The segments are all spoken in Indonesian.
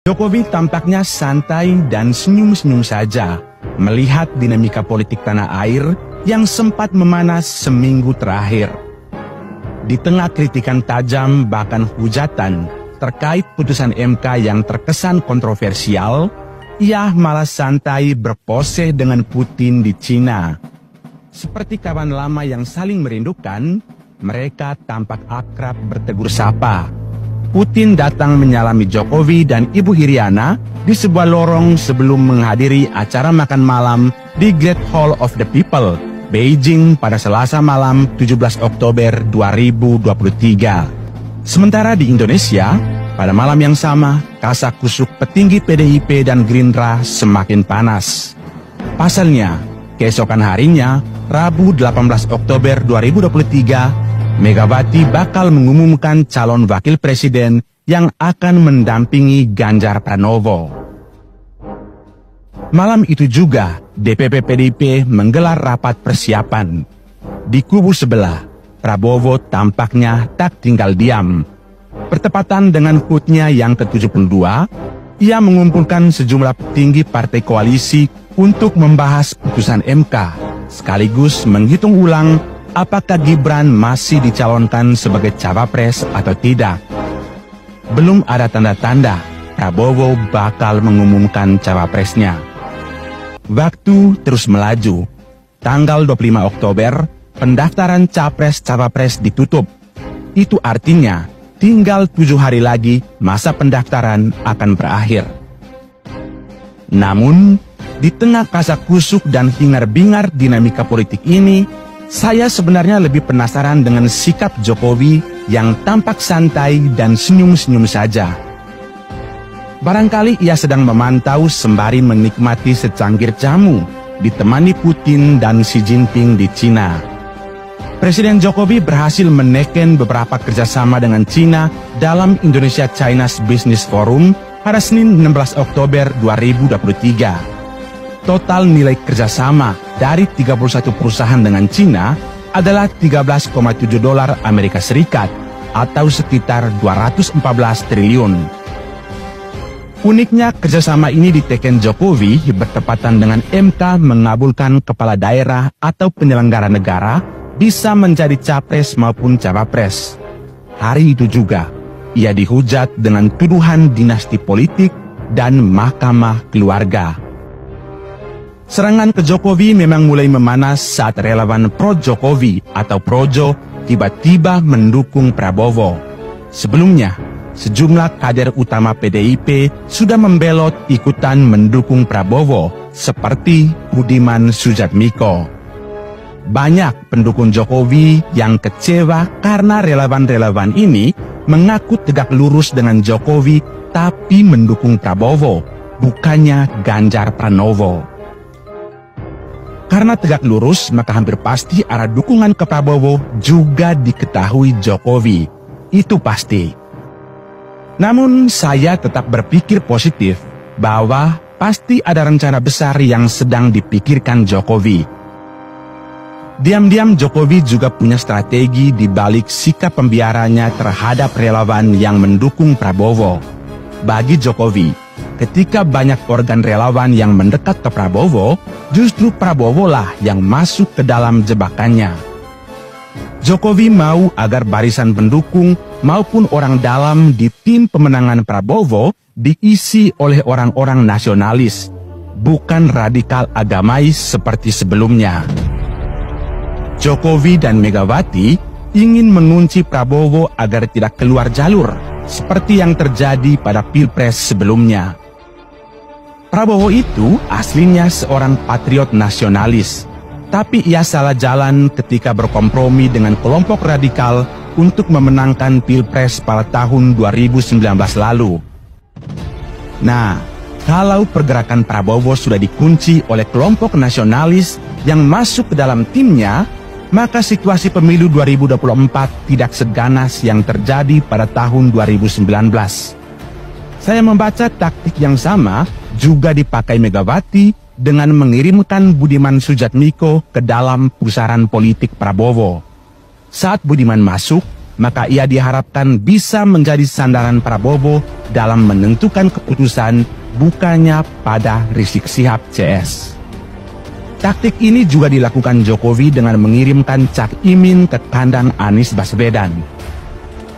Jokowi tampaknya santai dan senyum-senyum saja melihat dinamika politik tanah air yang sempat memanas seminggu terakhir. Di tengah kritikan tajam bahkan hujatan terkait putusan MK yang terkesan kontroversial, ia malah santai berpose dengan Putin di Cina. Seperti kawan lama yang saling merindukan, mereka tampak akrab bertegur sapa. Putin datang menyalami Jokowi dan Ibu Iriana di sebuah lorong sebelum menghadiri acara makan malam di Great Hall of the People, Beijing pada Selasa malam 17 Oktober 2023. Sementara di Indonesia, pada malam yang sama, kasak-kusuk petinggi PDIP dan Gerindra semakin panas. Pasalnya, keesokan harinya, Rabu 18 Oktober 2023, Megawati bakal mengumumkan calon wakil presiden yang akan mendampingi Ganjar Pranowo. Malam itu juga, DPP PDIP menggelar rapat persiapan. Di kubu sebelah, Prabowo tampaknya tak tinggal diam. Bertepatan dengan HUT-nya yang ke-72, ia mengumpulkan sejumlah petinggi partai koalisi untuk membahas putusan MK, sekaligus menghitung ulang apakah Gibran masih dicalonkan sebagai cawapres atau tidak. Belum ada tanda-tanda Prabowo bakal mengumumkan cawapresnya. Waktu terus melaju. Tanggal 25 Oktober, pendaftaran capres-cawapres ditutup. Itu artinya, tinggal 7 hari lagi masa pendaftaran akan berakhir. Namun, di tengah kasak-kusuk dan hingar-bingar dinamika politik ini, saya sebenarnya lebih penasaran dengan sikap Jokowi yang tampak santai dan senyum-senyum saja. Barangkali ia sedang memantau sembari menikmati secangkir jamu, ditemani Putin dan Xi Jinping di Cina. Presiden Jokowi berhasil menekan beberapa kerjasama dengan Cina dalam Indonesia-China's Business Forum pada Senin 16 Oktober 2023. Total nilai kerjasama dari 31 perusahaan dengan Cina adalah 13,7 dolar Amerika Serikat atau sekitar 214 triliun. Uniknya kerjasama ini diteken Jokowi bertepatan dengan MK mengabulkan kepala daerah atau penyelenggara negara bisa menjadi capres maupun cawapres. Hari itu juga, ia dihujat dengan tuduhan dinasti politik dan mahkamah keluarga. Serangan ke Jokowi memang mulai memanas saat relawan pro-Jokowi atau Projo tiba-tiba mendukung Prabowo. Sebelumnya, sejumlah kader utama PDIP sudah membelot ikutan mendukung Prabowo, seperti Budiman Sujatmiko. Banyak pendukung Jokowi yang kecewa karena relawan-relawan ini mengaku tegak lurus dengan Jokowi tapi mendukung Prabowo, bukannya Ganjar Pranowo. Karena tegak lurus, maka hampir pasti arah dukungan ke Prabowo juga diketahui Jokowi. Itu pasti. Namun saya tetap berpikir positif bahwa pasti ada rencana besar yang sedang dipikirkan Jokowi. Diam-diam Jokowi juga punya strategi di balik sikap pembiarannya terhadap relawan yang mendukung Prabowo. Bagi Jokowi, ketika banyak organ relawan yang mendekat ke Prabowo, justru Prabowo lah yang masuk ke dalam jebakannya. Jokowi mau agar barisan pendukung maupun orang dalam di tim pemenangan Prabowo diisi oleh orang-orang nasionalis, bukan radikal agamais seperti sebelumnya. Jokowi dan Megawati ingin mengunci Prabowo agar tidak keluar jalur, seperti yang terjadi pada Pilpres sebelumnya. Prabowo itu aslinya seorang patriot nasionalis, tapi ia salah jalan ketika berkompromi dengan kelompok radikal untuk memenangkan Pilpres pada tahun 2019 lalu. Nah, kalau pergerakan Prabowo sudah dikunci oleh kelompok nasionalis yang masuk ke dalam timnya, maka situasi pemilu 2024 tidak seganas yang terjadi pada tahun 2019. Saya membaca taktik yang sama juga dipakai Megawati dengan mengirimkan Budiman Sujatmiko ke dalam pusaran politik Prabowo. Saat Budiman masuk, maka ia diharapkan bisa menjadi sandaran Prabowo dalam menentukan keputusan, bukannya pada Rizik Syihab CS. Taktik ini juga dilakukan Jokowi dengan mengirimkan Cak Imin ke kandang Anies Baswedan.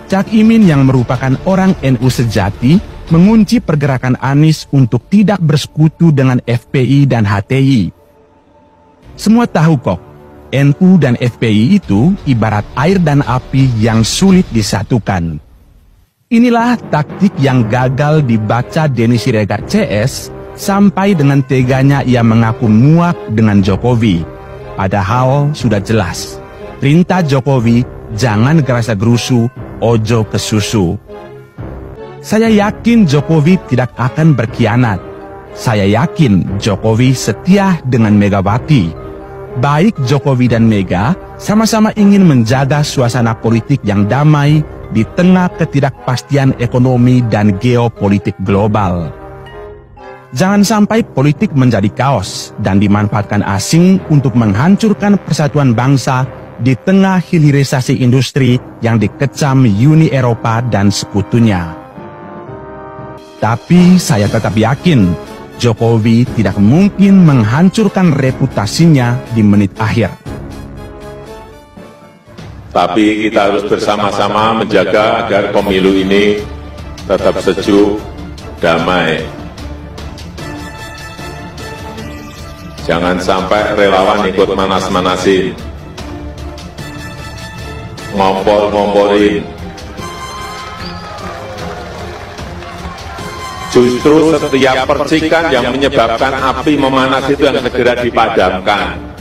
Cak Imin yang merupakan orang NU sejati mengunci pergerakan Anies untuk tidak bersekutu dengan FPI dan HTI. Semua tahu kok, NU dan FPI itu ibarat air dan api yang sulit disatukan. Inilah taktik yang gagal dibaca Denny Siregar CS sampai dengan teganya ia mengaku muak dengan Jokowi. Padahal sudah jelas, perintah Jokowi jangan gerasa gerusu, ojo ke susu. Saya yakin Jokowi tidak akan berkhianat. Saya yakin Jokowi setia dengan Megawati. Baik Jokowi dan Mega sama-sama ingin menjaga suasana politik yang damai di tengah ketidakpastian ekonomi dan geopolitik global. Jangan sampai politik menjadi kaos dan dimanfaatkan asing untuk menghancurkan persatuan bangsa di tengah hilirisasi industri yang dikecam Uni Eropa dan sekutunya. Tapi saya tetap yakin Jokowi tidak mungkin menghancurkan reputasinya di menit akhir. Tapi kita harus bersama-sama menjaga agar pemilu ini tetap sejuk, damai. Jangan sampai relawan ikut manas-manasin, ngompor-ngomporin. Justru setiap percikan yang menyebabkan api memanas itu yang segera dipadamkan.